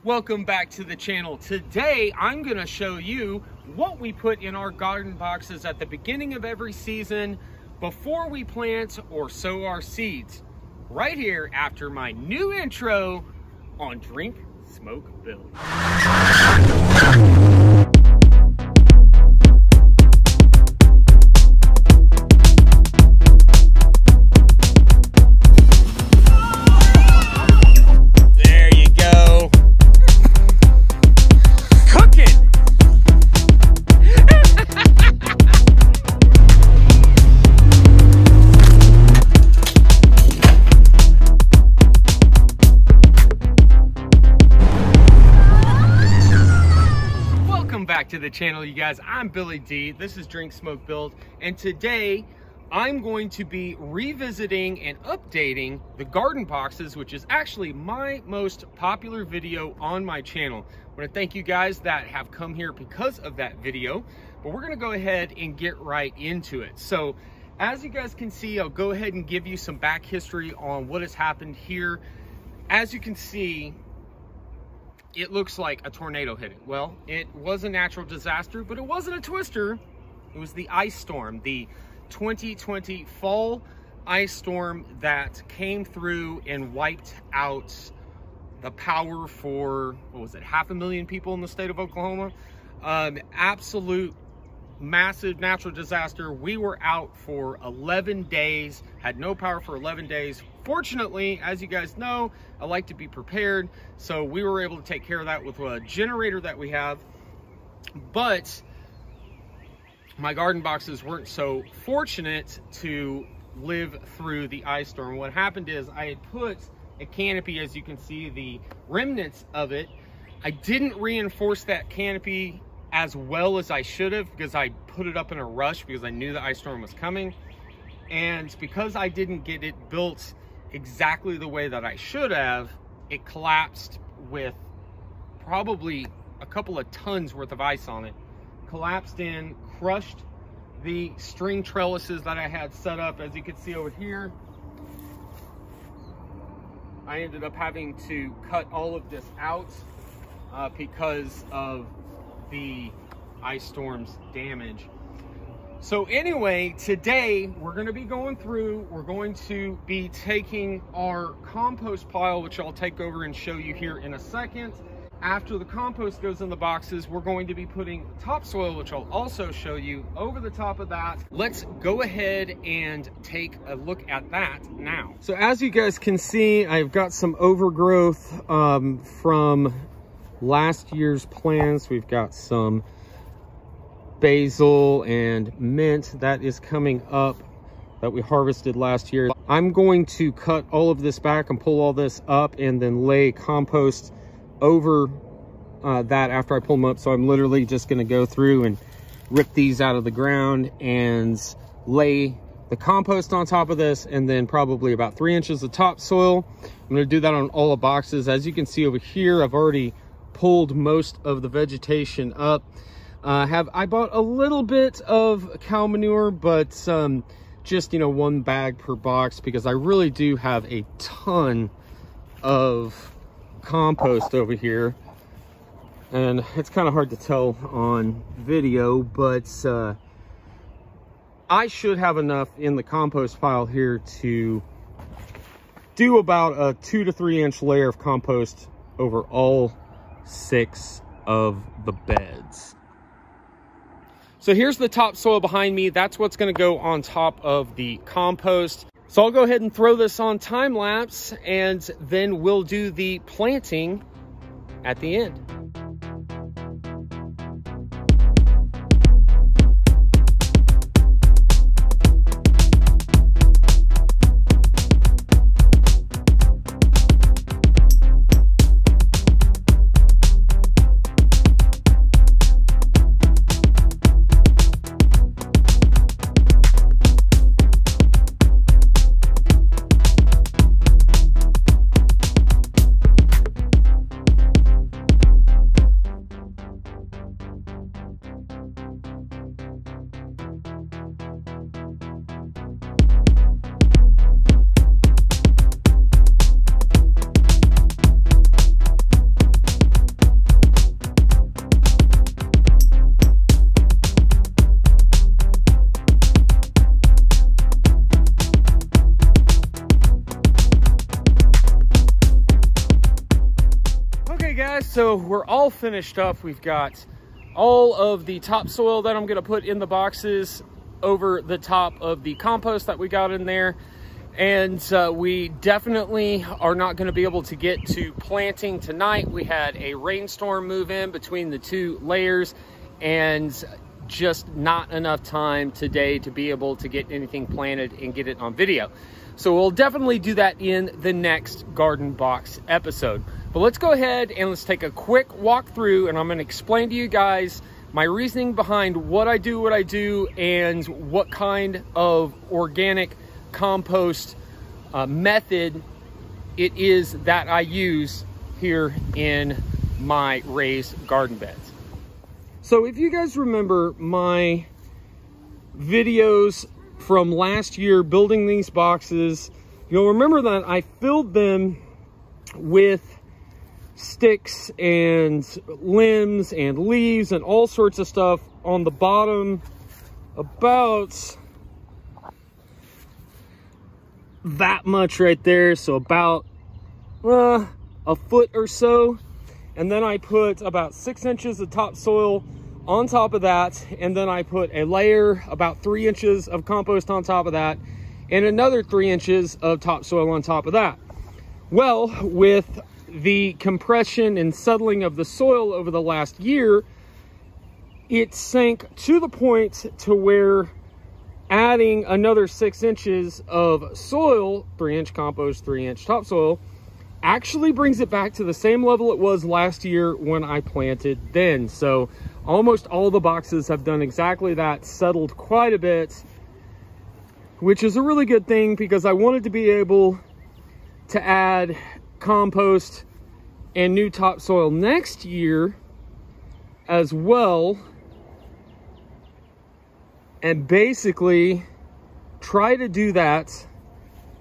Welcome back to the channel. Today I'm going to show you what we put in our garden boxes at the beginning of every season before we plant or sow our seeds. Right here after my new intro on Drink, Smoke, Build. Back to the channel, you guys. I'm Billy D. This is Drink, Smoke, Build, and today I'm going to be revisiting and updating the garden boxes, which is actually my most popular video on my channel. I want to thank you guys that have come here because of that video, but we're going to go ahead and get right into it. So as you guys can see, I'll go ahead and give you some back history on what has happened here. As you can see, it looks like a tornado hit it. Well, it was a natural disaster, but it wasn't a twister. It was the ice storm, the 2020 fall ice storm that came through and wiped out the power for, what was it, 500,000 people in the state of Oklahoma. Absolute massive natural disaster. We were out for 11 days, had no power for 11 days. Fortunately, as you guys know, I like to be prepared, so we were able to take care of that with a generator that we have. But my garden boxes weren't so fortunate to live through the ice storm. What happened is I had put a canopy, as you can see, the remnants of it. I didn't reinforce that canopy as well as I should have because I put it up in a rush because I knew the ice storm was coming. And because I didn't get it built exactly the way that I should have, it collapsed with probably a couple of tons worth of ice on it. Collapsed in, crushed the string trellises that I had set up. As you can see over here, I ended up having to cut all of this out because of the ice storm's damage. So anyway, today we're going to be going through, we're going to be taking our compost pile, which I'll take over and show you here in a second. After the compost goes in the boxes, we're going to be putting topsoil, which I'll also show you, over the top of that. Let's go ahead and take a look at that now. So as you guys can see, I've got some overgrowth from last year's plants. We've got some basil and mint that is coming up that we harvested last year. I'm going to cut all of this back and pull all this up and then lay compost over that after I pull them up. So I'm literally just going to go through and rip these out of the ground and lay the compost on top of this, and then probably about 3 inches of topsoil. I'm going to do that on all the boxes. As you can see over here, I've already pulled most of the vegetation up. I bought a little bit of cow manure, but just, you know, 1 bag per box, because I really do have a ton of compost over here. And it's kind of hard to tell on video, but I should have enough in the compost pile here to do about a 2 to 3 inch layer of compost over all 6 of the beds. So here's the topsoil behind me. That's what's going to go on top of the compost. So I'll go ahead and throw this on time lapse, and then we'll do the planting at the end. guys, so we're all finished up. We've got all of the topsoil that I'm gonna put in the boxes over the top of the compost that we got in there. And we definitely are not gonna be able to get to planting tonight. We had a rainstorm move in between the two layers and just not enough time today to be able to get anything planted and get it on video. So we'll definitely do that in the next garden box episode. But let's go ahead and let's take a quick walk through, and I'm going to explain to you guys my reasoning behind what I do, and what kind of organic compost method it is that I use here in my raised garden beds. So if you guys remember my videos from last year building these boxes, you'll remember that I filled them with sticks and limbs and leaves and all sorts of stuff on the bottom, about that much right there, so about a foot or so. And then I put about 6 inches of topsoil on top of that, and then I put a layer about 3 inches of compost on top of that, and another 3 inches of topsoil on top of that. Well, with the compression and settling of the soil over the last year, it sank to the point to where adding another 6 inches of soil, 3-inch compost, 3-inch topsoil, actually brings it back to the same level it was last year when I planted then. So almost all the boxes have done exactly that, settled quite a bit, which is a really good thing because I wanted to be able to add compost and new topsoil next year as well, and basically try to do that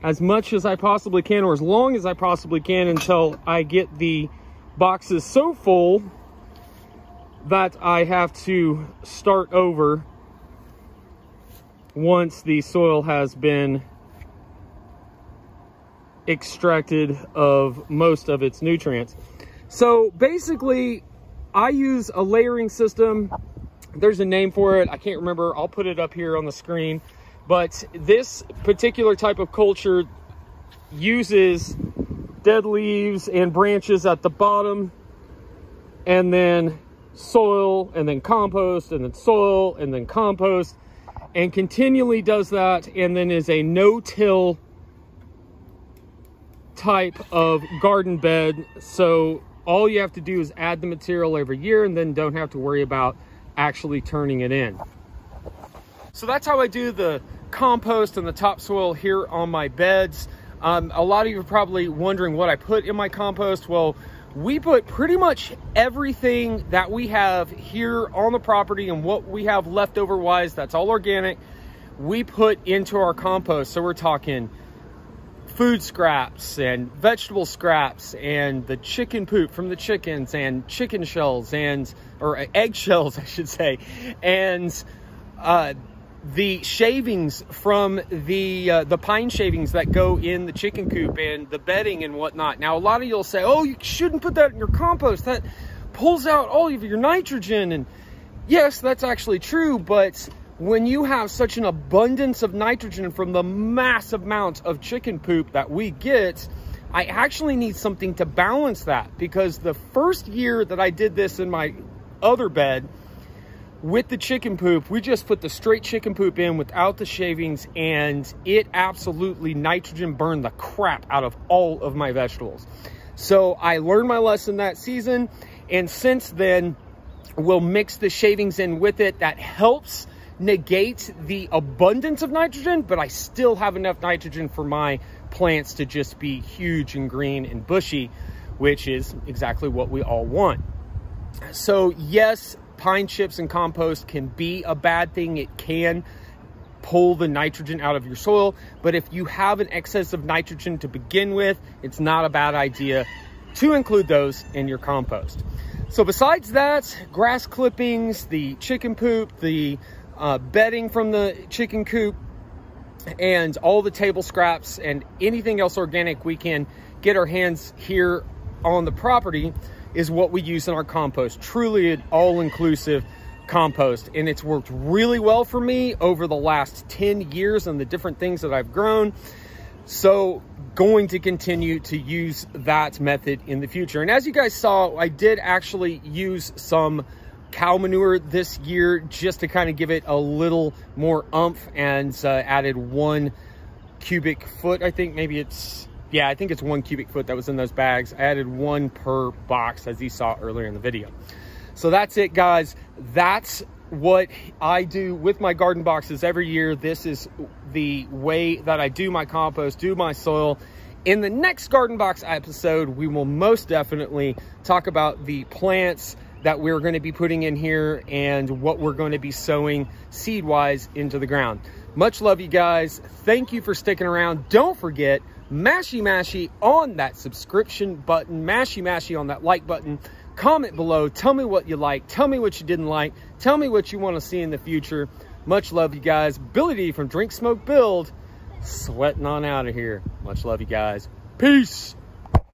as much as I possibly can, or as long as I possibly can, until I get the boxes so full that I have to start over once the soil has been extracted of most of its nutrients. So basically, I use a layering system. There's a name for it. I can't remember. I'll put it up here on the screen. But this particular type of culture uses dead leaves and branches at the bottom, and then soil, and then compost, and then soil, and then compost, and continually does that, and then is a no-till type of garden bed. So all you have to do is add the material every year, and then don't have to worry about actually turning it in. So that's how I do the compost and the topsoil here on my beds. A lot of you are probably wondering what I put in my compost. Well, we put pretty much everything that we have here on the property, and what we have leftover wise, that's all organic, we put into our compost. So we're talking food scraps and vegetable scraps and the chicken poop from the chickens and chicken shells, and or egg shells I should say, and the shavings from the pine shavings that go in the chicken coop, and the bedding and whatnot. Now, a lot of you'll say, oh, you shouldn't put that in your compost, that pulls out all of your nitrogen. And yes, that's actually true, but when you have such an abundance of nitrogen from the massive amount of chicken poop that we get, I actually need something to balance that. Because the first year that I did this in my other bed with the chicken poop, we just put the straight chicken poop in without the shavings, and it absolutely nitrogen burned the crap out of all of my vegetables. So I learned my lesson that season, and since then we'll mix the shavings in with it. That helps negate the abundance of nitrogen, but I still have enough nitrogen for my plants to just be huge and green and bushy, which is exactly what we all want. So yes, pine chips and compost can be a bad thing. It can pull the nitrogen out of your soil, but if you have an excess of nitrogen to begin with, it's not a bad idea to include those in your compost. So besides that, grass clippings, the chicken poop, the bedding from the chicken coop, and all the table scraps and anything else organic we can get our hands here on the property, is what we use in our compost. Truly an all-inclusive compost, and it's worked really well for me over the last 10 years and the different things that I've grown. So going to continue to use that method in the future. And as you guys saw, I did actually use some cow manure this year just to kind of give it a little more oomph, and added 1 cubic foot. I think maybe it's, yeah, I think it's 1 cubic foot that was in those bags. I added 1 per box, as you saw earlier in the video. So that's it, guys. That's what I do with my garden boxes every year. This is the way that I do my compost, do my soil. In the next garden box episode, we will most definitely talk about the plants that we're going to be putting in here and what we're going to be sowing seed-wise into the ground. Much love, you guys. Thank you for sticking around. Don't forget, mashy on that subscription button, mashy on that like button. Comment below, tell me what you like, tell me what you didn't like, tell me what you want to see in the future. Much love, you guys. Billy D from Drink Smoke Build, sweating on out of here. Much love, you guys. Peace.